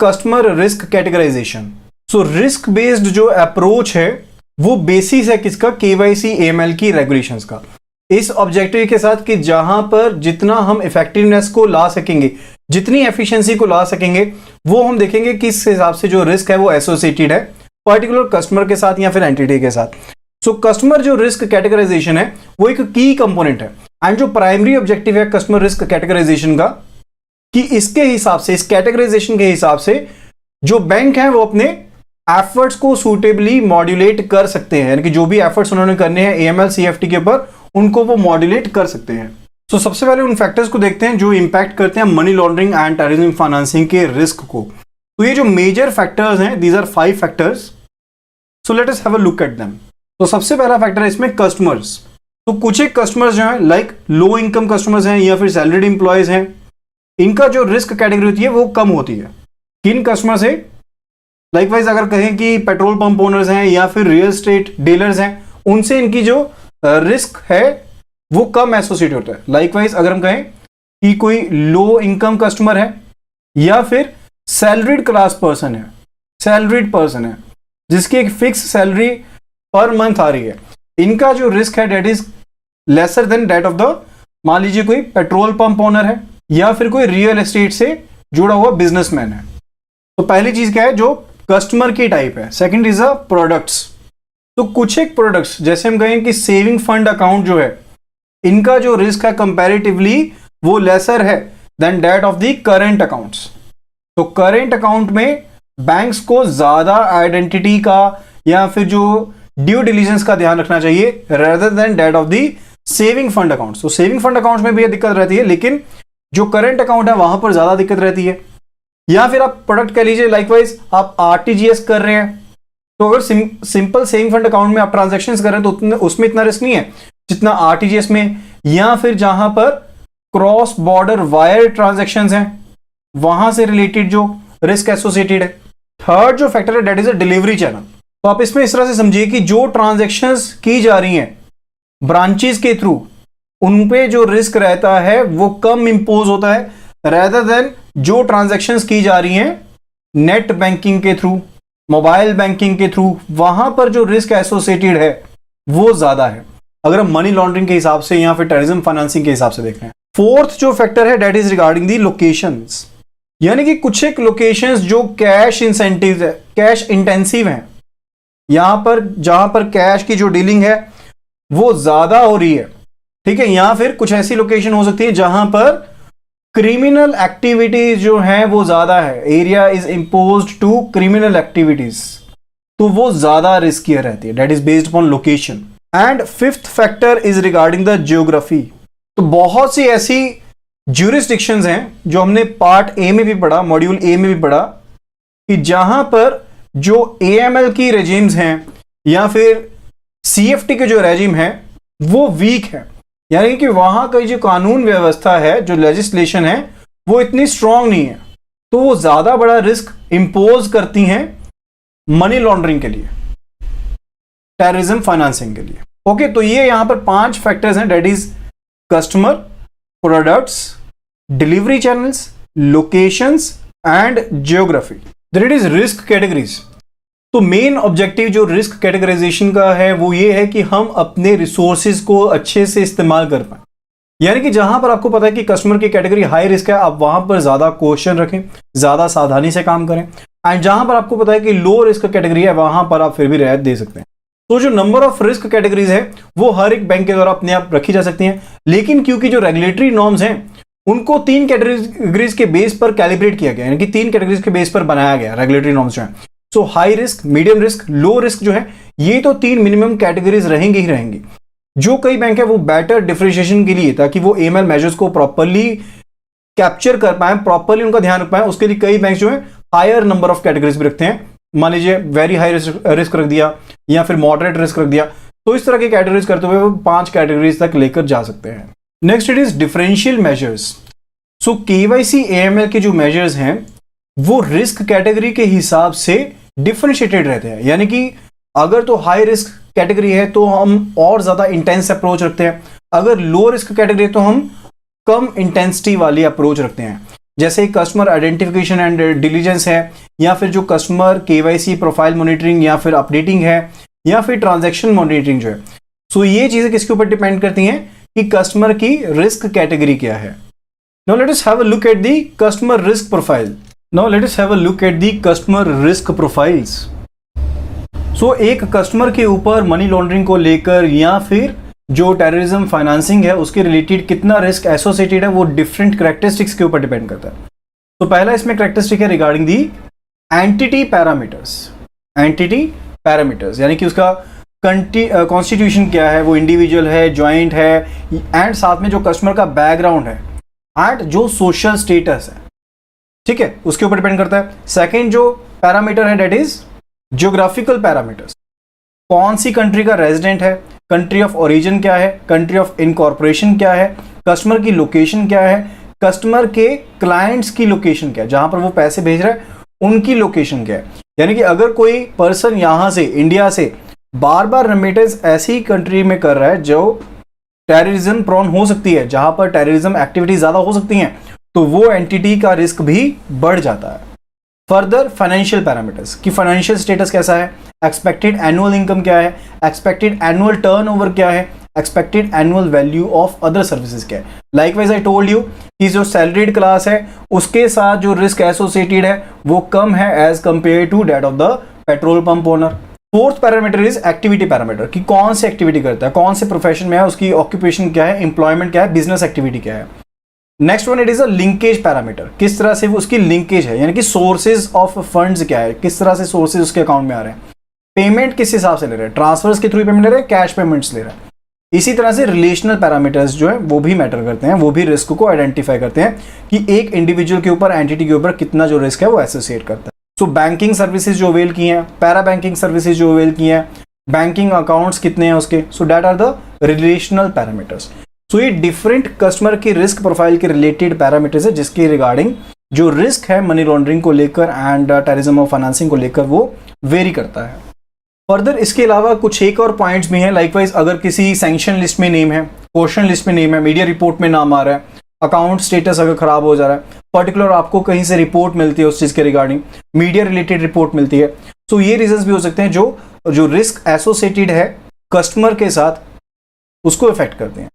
Customer risk categorisation. So risk based जो approach है वो बेसिस है किसका, केवाईसी एएमएल की रेगुलेशंस का, इस ऑब्जेक्टिव के साथ कि जहां पर जितना हम इफेक्टिवनेस को ला सकेंगे, जितनी एफिशिएंसी को ला सकेंगे, वो हम देखेंगे किस हिसाब से जो रिस्क है वो एसोसिएटेड है पर्टिकुलर कस्टमर के साथ या फिर एंटिटी के साथ। सो कस्टमर जो रिस्क कैटेगराइजेशन है वो एक की कंपोनेंट है एंड जो प्राइमरी ऑब्जेक्टिव है कस्टमर रिस्क कैटेगराइजेशन का, कि इसके हिसाब से, इस कैटेगराइजेशन के हिसाब से जो बैंक है वो अपने एफर्ट्स को सूटेबली मॉड्यूलेट कर सकते हैं, यानी कि जो भी एफर्ट्स उन्होंने करने हैं एएमएल सीएफटी के ऊपर उनको वो मॉड्यूलेट कर सकते हैं। सो सबसे पहले उन फैक्टर्स को देखते हैं जो इंपैक्ट करते हैं money laundering and terrorism financing के रिस्क को। तो ये जो मेजर फैक्टर्स हैं, these are 5 factors. So let us have a look at them. तो सबसे पहला फैक्टर है इसमें कस्टमर्स। तो कुछ एक कस्टमर्स जो हैं लाइक लो इनकम कस्टमर्स हैं या फिर सैलरीड एम्प्लॉयज हैं, इनका जो रिस्क कैटेगरी होती है वो कम होती है। किन कस्टमर से? लाइकवाइज अगर कहें कि पेट्रोल पंप ओनर्स हैं या फिर रियल एस्टेट डीलर्स हैं, उनसे इनकी जो रिस्क है वो कम एसोसिएट होता है। लाइकवाइज अगर हम कहें कि कोई लो इनकम कस्टमर है या फिर सैलरीड क्लास पर्सन है, सैलरीड पर्सन है जिसकी एक फिक्स सैलरी पर मंथ आ रही है, इनका जो रिस्क है that is lesser than that of the, मान लीजिए कोई पेट्रोल पंप ओनर है या फिर कोई रियल एस्टेट से जुड़ा हुआ बिजनेसमैन है। तो पहली चीज क्या है, जो कस्टमर की टाइप है। Second is a products. तो कुछ एक प्रोडक्ट्स जैसे हम कहें कि सेविंग फंड अकाउंट जो है, इनका जो रिस्क है कंपैरेटिवली वो लेसर है than that of the current accounts. तो करेंट अकाउंट में बैंक्स को ज्यादा आइडेंटिटी का या फिर जो ड्यू डिलिजेंस का ध्यान रखना चाहिए rather than that of the saving fund account. तो सेविंग फंड अकाउंट में भी ये दिक्कत रहती है, लेकिन जो करंट अकाउंट है वहां पर ज्यादा दिक्कत रहती है। या फिर आप प्रोडक्ट कह लीजिए, लाइकवाइज आप आरटीजीएस कर रहे हैं, तो अगर सिंपल सेविंग फंड अकाउंट में आप ट्रांजैक्शंस कर रहे हैं तो उसमें इतना रिस्क नहीं है जितना आरटीजीएस में, या फिर जहां पर क्रॉस बॉर्डर वायर ट्रांजैक्शंस हैं वहां से रिलेटेड जो रिस्क एसोसिएटेड है। थर्ड जो फैक्टर है that is a delivery channel. तो आप इसमें इस तरह से समझिए कि जो ट्रांजैक्शंस की जा रही हैं ब्रांचेस के थ्रू, उन पे जो रिस्क रहता है वो कम इंपोज होता है रेदर देन जो ट्रांजैक्शंस की जा रही हैं नेट बैंकिंग के थ्रू, मोबाइल बैंकिंग के थ्रू, वहां पर जो रिस्क एसोसिएटेड है वो ज्यादा है अगर हम मनी लॉन्ड्रिंग के हिसाब से या फिर टेररिज्म फाइनेंसिंग के हिसाब से देख रहे हैं। फोर्थ जो फैक्टर है that is regarding the locations, यानी कि कुछ एक लोकेशंस जो कैश इंसेंटिव है, कैश इंटेंसिव हैं, यहां पर जहां पर कैश की जो डीलिंग है वो ज्यादा हो रही है, ठीक है। या फिर कुछ ऐसी लोकेशन हो सकती है जहां पर क्रिमिनल एक्टिविटीज जो है वो ज्यादा है, area is imposed to criminal activities, तो वो ज्यादा रिस्कियर रहती है, that is based upon location. And fifth factor is regarding the geography. तो बहुत सी ऐसी ज्यूरिस्डिक्शंस हैं जो हमने पार्ट ए में भी पढ़ा, मॉड्यूल ए में भी पढ़ा, कि जहां पर जो एएमएल की रेजिम्स हैं या फिर सीएफटी के जो रेजिम है वो वीक है, यानी कि वहां की जो कानून व्यवस्था है, जो लेजिस्लेशन है वो इतनी स्ट्रांग नहीं है, तो वो ज्यादा बड़ा रिस्क इंपोज करती हैं मनी लॉन्ड्रिंग के लिए, टेररिज्म फाइनेंसिंग के लिए। ओके, तो ये यहां पर 5 फैक्टर्स हैं, that is customer, products, delivery channels, locations and geography. Then it is risk categories. तो मेन ऑब्जेक्टिव जो रिस्क कैटेगराइजेशन का है वो ये है कि हम अपने रिसोर्सेज को अच्छे से इस्तेमाल कर पाए, यानी कि जहां पर आपको पता है कि कस्टमर की कैटेगरी हाई रिस्क है, आप वहां पर ज्यादा क्वेश्चन रखें, ज्यादा सावधानी से काम करें, एंड जहां पर आपको पता है कि लो रिस्क कैटेगरी है वहां पर आप फिर भी रियायत दे सकते हैं। तो जो नंबर ऑफ रिस्क कैटेगरीज है वो हर एक बैंक के द्वारा अपने आप रखी जा सकती हैं, लेकिन क्योंकि जो रेगुलेटरी नॉर्म्स हैं उनको 3 कैटेगरीज के बेस पर कैलिब्रेट किया गया, यानी कि 3 कैटेगरीज के बेस पर बनाया गया रेगुलेटरी नॉर्म्स जो है। So high risk, medium risk, low risk जो है, ये तो 3 मिनिमम कैटेगरीज रहेंगी ही रहेंगी। जो कई बैंक है वो बेटर डिफरेंशिएशन के लिए, ताकि वो एएमएल मेजर्स को प्रॉपर्ली कैप्चर कर पाए, प्रॉपर्ली उनका ध्यान रख पाए, उसके लिए कई बैंक जो है हायर नंबर ऑफ कैटेगरीज भी रखते हैं। मान लीजिए वेरी हाई रिस्क रख दिया या फिर मॉडरेट रिस्क रख दिया, तो इस तरह की कैटेगरीज करते हुए वो 5 कैटेगरीज तक लेकर जा सकते हैं। Next it is differential measures. So KYC AML के जो मेजर्स हैं वो रिस्क कैटेगरी के हिसाब से डिफरेंशिएटेड रहते हैं, यानी कि अगर तो हाई रिस्क कैटेगरी है तो हम और ज्यादा इंटेंस अप्रोच रखते हैं, अगर लो रिस्क कैटेगरी है तो हम कम इंटेंसिटी वाली अप्रोच रखते हैं। जैसे कस्टमर आइडेंटिफिकेशन एंड डिलीजेंस है, या फिर जो कस्टमर केवाईसी प्रोफाइल मॉनिटरिंग या फिर अपडेटिंग है, या फिर ट्रांजैक्शन मॉनिटरिंग जो है। सो ये चीजें किसके ऊपर डिपेंड करती हैं कि कस्टमर की रिस्क कैटेगरी क्या है। Now let us have a look at the customer risk profile. Now let us have a look at the customer risk profiles. So एक कस्टमर के ऊपर मनी लॉन्ड्रिंग को लेकर या फिर जो टेररिज्म फाइनेंसिंग है उसके रिलेटेड कितना रिस्क एसोसिएटेड है, वो डिफरेंट कैरेक्टरिस्टिक्स के ऊपर डिपेंड करता है। तो पहला इसमें कैरेक्टरिस्टिक है regarding the entity parameters. Entity parameters यानी कि उसका कॉन्स्टिट्यूशन क्या है, वो इंडिविजुअल है, ज्वाइंट है, एंड साथ में जो कस्टमर का बैकग्राउंड है एंड जो सोशल स्टेटस है, ठीक है, उसके ऊपर डिपेंड करता है। सेकेंड जो पैरामीटर है डेट इज ज्योग्राफिकल पैरामीटर्स। कौन सी कंट्री का रेजिडेंट है, कंट्री ऑफ ओरिजिन क्या है, कंट्री ऑफ इनकॉर्पोरेशन क्या है, कस्टमर की लोकेशन क्या है, कस्टमर के क्लाइंट्स की लोकेशन क्या है, जहां पर वो पैसे भेज रहा है उनकी लोकेशन क्या है। यानी कि अगर कोई पर्सन यहां से इंडिया से बार बार रेमिटेंस ऐसी कंट्री में कर रहा है जो टेररिज्म प्रोन हो सकती है, जहां पर टेररिज्म एक्टिविटी ज्यादा हो सकती हैं, तो वो एंटिटी का रिस्क भी बढ़ जाता है। फर्दर फाइनेंशियल पैरामीटर्स कि फाइनेंशियल स्टेटस कैसा है, एक्सपेक्टेड एनुअल इनकम क्या है, एक्सपेक्टेड एनुअल टर्नओवर क्या है, expected annual value of other services क्या है। लाइकवाइज आई टोल्ड यू कि जो सैलरीड क्लास है उसके साथ जो रिस्क एसोसिएटेड है वो कम है as compare to that of the petrol pump owner. Fourth parameter is activity parameter कि कौन सी एक्टिविटी करता है, कौन से प्रोफेशन में है, उसकी ऑक्यूपेशन क्या है, एम्प्लॉयमेंट क्या है, बिजनेस एक्टिविटी क्या है। Next one it is a linkage parameter, किस तरह से वो उसकी लिंकेज है, यानी कि सोर्सेज ऑफ फंड्स क्या है, किस तरह से सोर्सेज उसके अकाउंट में आ रहे हैं, पेमेंट किस हिसाब से ले रहे हैं, ट्रांसफर्स के थ्रू पेमेंट ले रहे हैं, कैश पेमेंट्स ले रहे हैं। इसी तरह से रिलेशनल पैरामीटर्स जो है वो भी मैटर करते हैं, वो भी रिस्क को आइडेंटिफाई करते हैं कि एक इंडिविजुअल के ऊपर, एंटिटी के ऊपर कितना जो रिस्क है वो एसोसिएट करता है। सो बैंकिंग सर्विसेज जो अवेल की हैं, पैरा बैंकिंग सर्विसेज जो अवेल की हैं, बैंकिंग अकाउंट्स कितने हैं उसके, so that are the relational parameters. So ये डिफरेंट कस्टमर की रिस्क प्रोफाइल के रिलेटेड पैरामीटर्स है जिसके रिगार्डिंग जो रिस्क है मनी लॉन्ड्रिंग को लेकर एंड टेररिज्म और फाइनेंसिंग को लेकर वो वेरी करता है। फर्दर इसके अलावा कुछ एक और पॉइंट्स भी हैं। लाइकवाइज अगर किसी सैंक्शन लिस्ट में नेम है, क्वेश्चन लिस्ट में नेम है, मीडिया रिपोर्ट में नाम आ रहा है, अकाउंट स्टेटस अगर खराब हो जा रहा है, पर्टिकुलर आपको कहीं से रिपोर्ट मिलती है उस चीज़ के रिगार्डिंग, मीडिया रिलेटेड रिपोर्ट मिलती है, तो ये रीजंस भी हो सकते हैं जो रिस्क एसोसिएटेड है कस्टमर के साथ उसको इफेक्ट करते हैं।